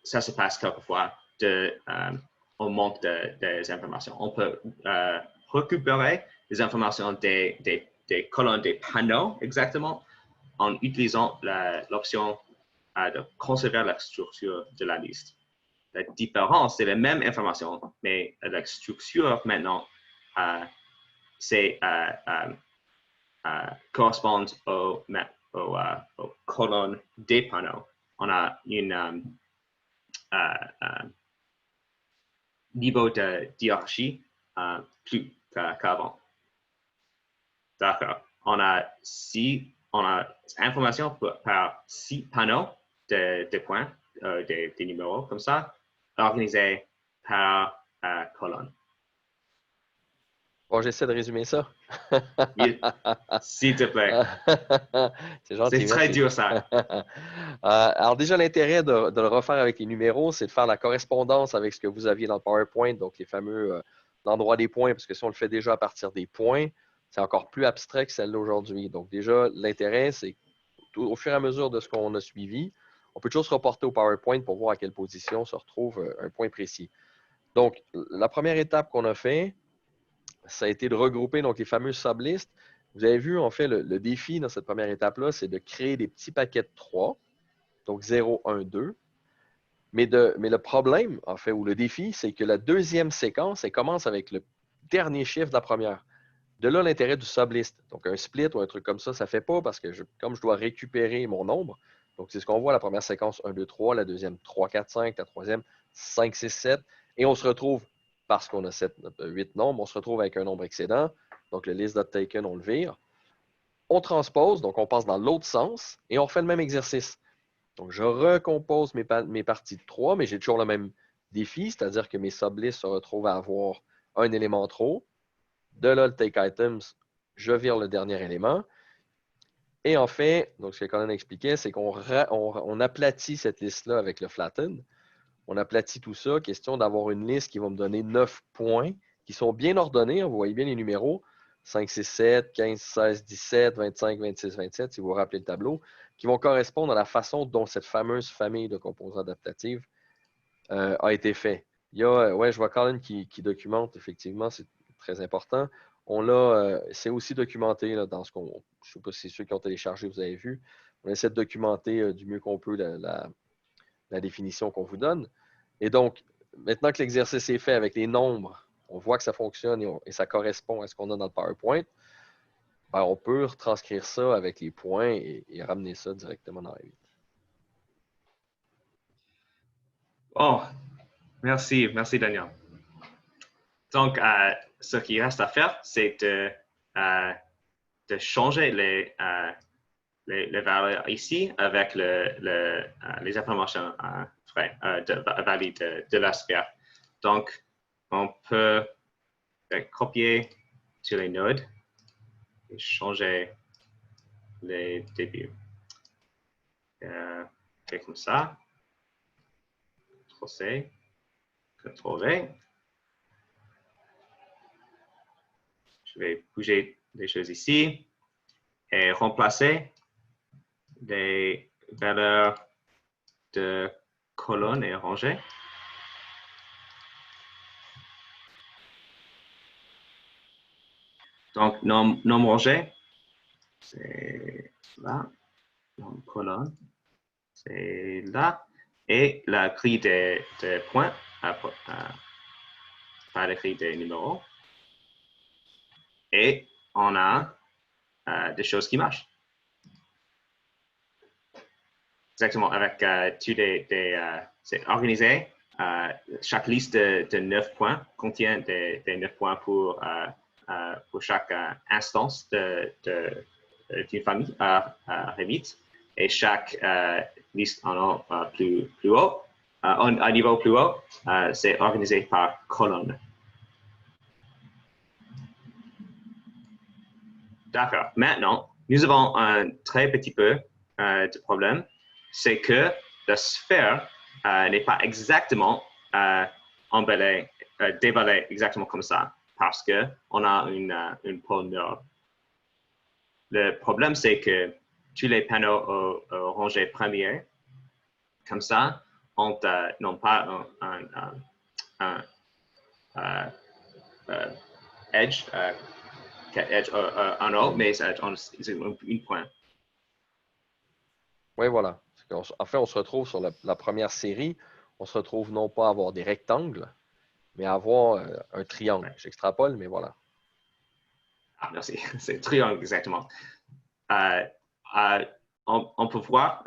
se passe quelquefois on manque des informations. On peut récupérer des informations des colonnes, des panneaux exactement, en utilisant l'option de conserver la structure de la liste. La différence, c'est la même information, mais la structure maintenant, correspond aux colonnes des panneaux. On a un niveau de hiérarchie plus qu'avant. D'accord. On a information par 6 panneaux de points, des numéros comme ça, organisés par colonne. Bon, j'essaie de résumer ça. S'il te plaît. C'est gentil, C'est très dur, ça. Alors déjà, l'intérêt de le refaire avec les numéros, c'est de faire la correspondance avec ce que vous aviez dans le PowerPoint, donc les fameux l'endroit des points, parce que si on le fait déjà à partir des points, c'est encore plus abstrait que celle d'aujourd'hui. Donc déjà, l'intérêt, c'est au fur et à mesure de ce qu'on a suivi, on peut toujours se reporter au PowerPoint pour voir à quelle position se retrouve un point précis. Donc, la première étape qu'on a fait, ça a été de regrouper donc, les fameuses sublistes. Vous avez vu, en fait, le défi dans cette première étape-là, c'est de créer des petits paquets de 3, donc 0, 1, 2. Mais le problème, en fait, ou le défi, c'est que la deuxième séquence, elle commence avec le dernier chiffre de la première. De là, l'intérêt du sublist. Donc, un split ou un truc comme ça ne fait pas parce que comme je dois récupérer mon nombre, donc c'est ce qu'on voit, la première séquence 1, 2, 3, la deuxième 3, 4, 5, la troisième 5, 6, 7, et on se retrouve, parce qu'on a 8 nombres, on se retrouve avec un nombre excédent, donc le list.taken, on le vire. On transpose, donc on passe dans l'autre sens, et on refait le même exercice. Donc, je recompose mes parties de 3, mais j'ai toujours le même défi, c'est-à-dire que mes sublists se retrouvent à avoir un élément trop. De là, le take items, je vire le dernier élément. Et en fait, donc ce que Colin expliquait, c'est qu'on aplatit cette liste-là avec le flatten. On aplatit tout ça, question d'avoir une liste qui va me donner 9 points, qui sont bien ordonnés. Vous voyez bien les numéros. 5, 6, 7, 15, 16, 17, 25, 26, 27, si vous vous rappelez le tableau, qui vont correspondre à la façon dont cette fameuse famille de composants adaptatifs a été faite. Il y a, je vois Colin qui documente, effectivement, c'est très important. C'est aussi documenté là, dans ce qu'on, je ne sais pas si ceux qui ont téléchargé, vous avez vu. On essaie de documenter du mieux qu'on peut la définition qu'on vous donne. Et donc, maintenant que l'exercice est fait avec les nombres, on voit que ça fonctionne et ça correspond à ce qu'on a dans le PowerPoint, ben, on peut retranscrire ça avec les points et ramener ça directement dans Revit. Oh, merci Daniel. Donc, ce qui reste à faire, c'est de changer les valeurs ici avec les informations valides de l'aspect. Donc, on peut copier sur les nodes et changer les débuts. Fait comme ça. CTRL-C, CTRL-V. Je vais bouger les choses ici et remplacer les valeurs de colonne et rangée. Donc, nom rangé, c'est là. Nom colonne, c'est là. Et la grille des points, pas la grille des numéros. Et on a des choses qui marchent. Exactement, avec c'est organisé. Chaque liste de 9 points contient des 9 points pour chaque instance d'une famille à Revit. Et chaque liste en plus haut, un niveau plus haut, c'est organisé par colonne. D'accord. Maintenant, nous avons un très petit peu de problème. C'est que la sphère n'est pas exactement déballée exactement comme ça, parce qu'on a une pôle nord. Le problème, c'est que tous les panneaux au rangé premier, comme ça, n'ont pas un edge, en haut, mais c'est une pointe. Oui, voilà. En fait, on se retrouve sur la première série, on se retrouve non pas à avoir des rectangles, mais à avoir un triangle. Ouais. J'extrapole, mais voilà. Ah, merci. C'est triangle, exactement. On peut voir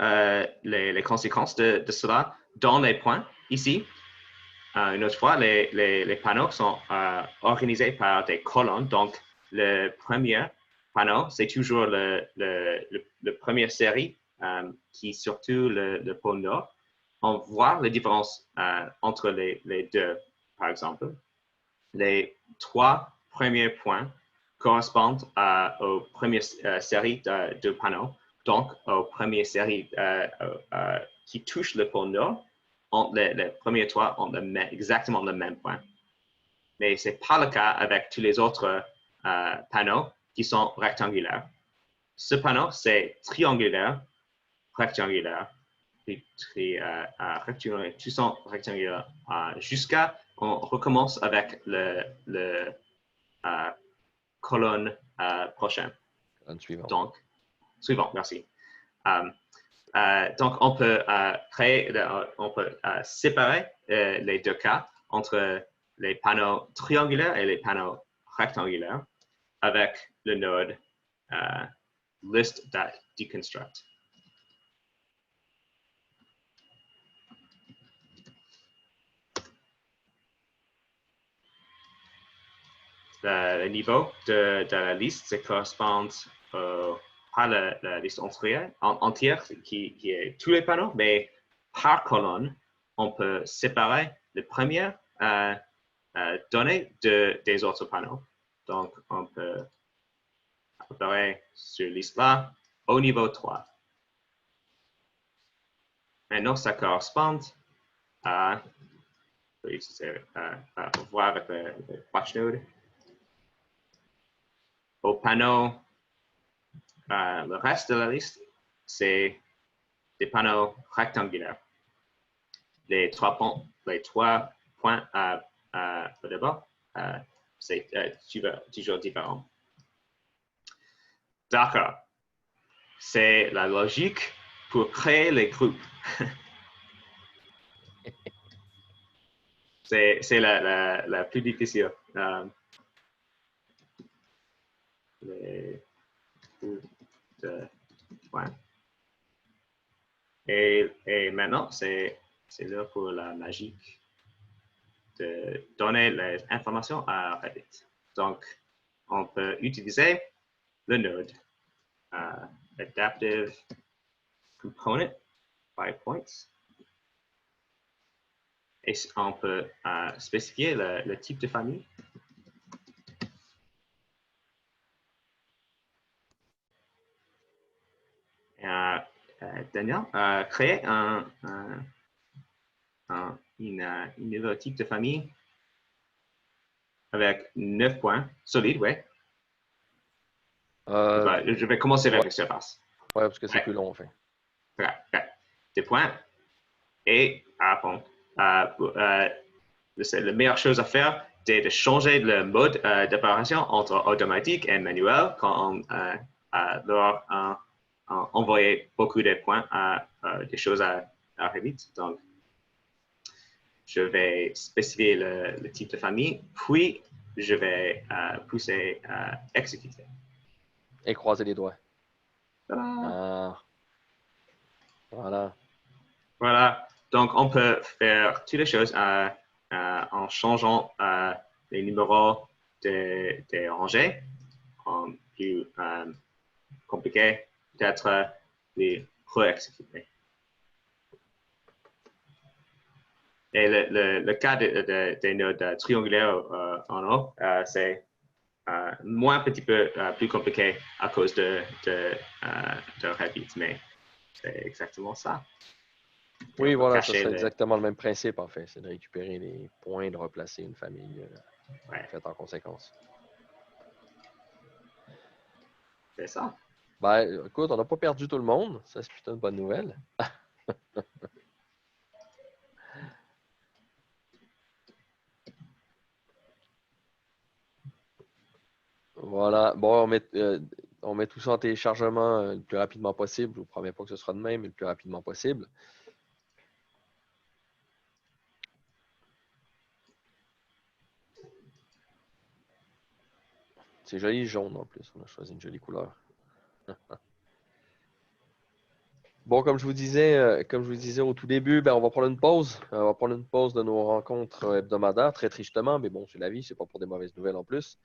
les conséquences de cela dans les points ici. Une autre fois, les panneaux sont organisés par des colonnes. Donc, le premier panneau, c'est toujours le première série qui est surtout le pôle nord. On voit les différences entre les deux, par exemple. Les 3 premiers points correspondent aux premières séries de panneaux, donc aux premières séries qui touchent le pôle nord. Les premiers 3 ont exactement le même point. Mais ce n'est pas le cas avec tous les autres panneaux qui sont rectangulaires. Ce panneau, c'est triangulaire, rectangulaire, rectangulaire, tous sont rectangulaires jusqu'à on recommence avec le colonne prochaine. Colonne suivante. Donc, suivant, merci. Donc, on peut séparer les deux cas entre les panneaux triangulaires et les panneaux rectangulaires avec le node list.deconstruct. Le niveau de la liste ça correspond pas la liste entière qui est tous les panneaux, mais par colonne, on peut séparer les premières données des autres panneaux. Donc, on peut opérer sur liste là au niveau 3. Maintenant, ça correspond à, voir avec le watchnode. Au panneau, le reste de la liste, c'est des panneaux rectangulaires. Les trois points au début, c'est toujours différent. D'accord. C'est la logique pour créer les groupes. C'est la plus difficile. Les groupes de points. Et maintenant, c'est l'heure pour la magique de donner les informations à Reddit. Donc, on peut utiliser le node adaptive component by points. Et on peut spécifier le type de famille. Daniel a créé un nouveau type de famille avec 9 points solides, ouais. Je vais commencer avec la surface. Oui, parce que c'est plus long, en fait. Des points. Et bon, la meilleure chose à faire, c'est de changer le mode d'opération entre automatique et manuel quand on leur envoyer beaucoup de points des choses à Revit. Donc, je vais spécifier le type de famille, puis je vais pousser exécuter. Et croiser les doigts. Voilà. Voilà. Donc, on peut faire toutes les choses en changeant les numéros des rangées. Plus compliqué, peut-être les re-exécuter. Et le cas des nodes triangulaires en haut, c'est moins un petit peu plus compliqué à cause de Revit, mais c'est exactement ça. Oui, voilà, ça c'est exactement le même principe, en fait. C'est de récupérer les points, de replacer une famille faite en conséquence. C'est ça. Ben, écoute, on n'a pas perdu tout le monde. Ça, c'est plutôt une bonne nouvelle. Voilà. Bon, on met tout ça en téléchargement le plus rapidement possible. Je ne vous promets pas que ce sera demain, mais le plus rapidement possible. C'est joli jaune en plus. On a choisi une jolie couleur. Bon, comme je vous disais au tout début, ben, on va prendre une pause. On va prendre une pause de nos rencontres hebdomadaires, très tristement, mais bon, c'est la vie, c'est pas pour des mauvaises nouvelles en plus.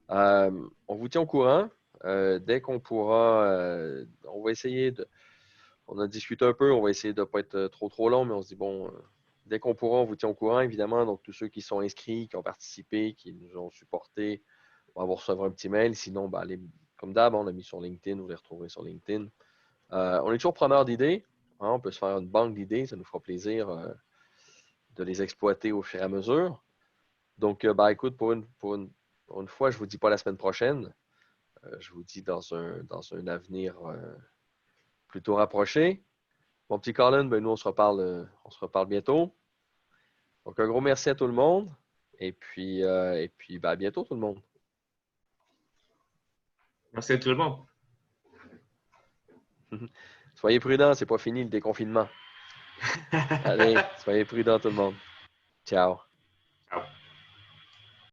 On vous tient au courant. Dès qu'on pourra, on va essayer de. On a discuté un peu, on va essayer de ne pas être trop long, mais on se dit, bon, dès qu'on pourra, on vous tient au courant, évidemment. Donc, tous ceux qui sont inscrits, qui ont participé, qui nous ont supportés, on va vous recevoir un petit mail. Sinon, ben, comme d'hab, on l'a mis sur LinkedIn, vous les retrouverez sur LinkedIn. On est toujours preneur d'idées. Hein, on peut se faire une banque d'idées, ça nous fera plaisir de les exploiter au fur et à mesure. Donc, ben, écoute, pour une fois, je ne vous dis pas la semaine prochaine. Je vous dis dans un avenir plutôt rapproché. Mon petit Colin, ben, nous, on se reparle bientôt. Donc, un gros merci à tout le monde. Et puis ben, à bientôt, tout le monde. Merci à tout le monde. Soyez prudents, c'est pas fini le déconfinement. Allez, soyez prudents, tout le monde. Ciao.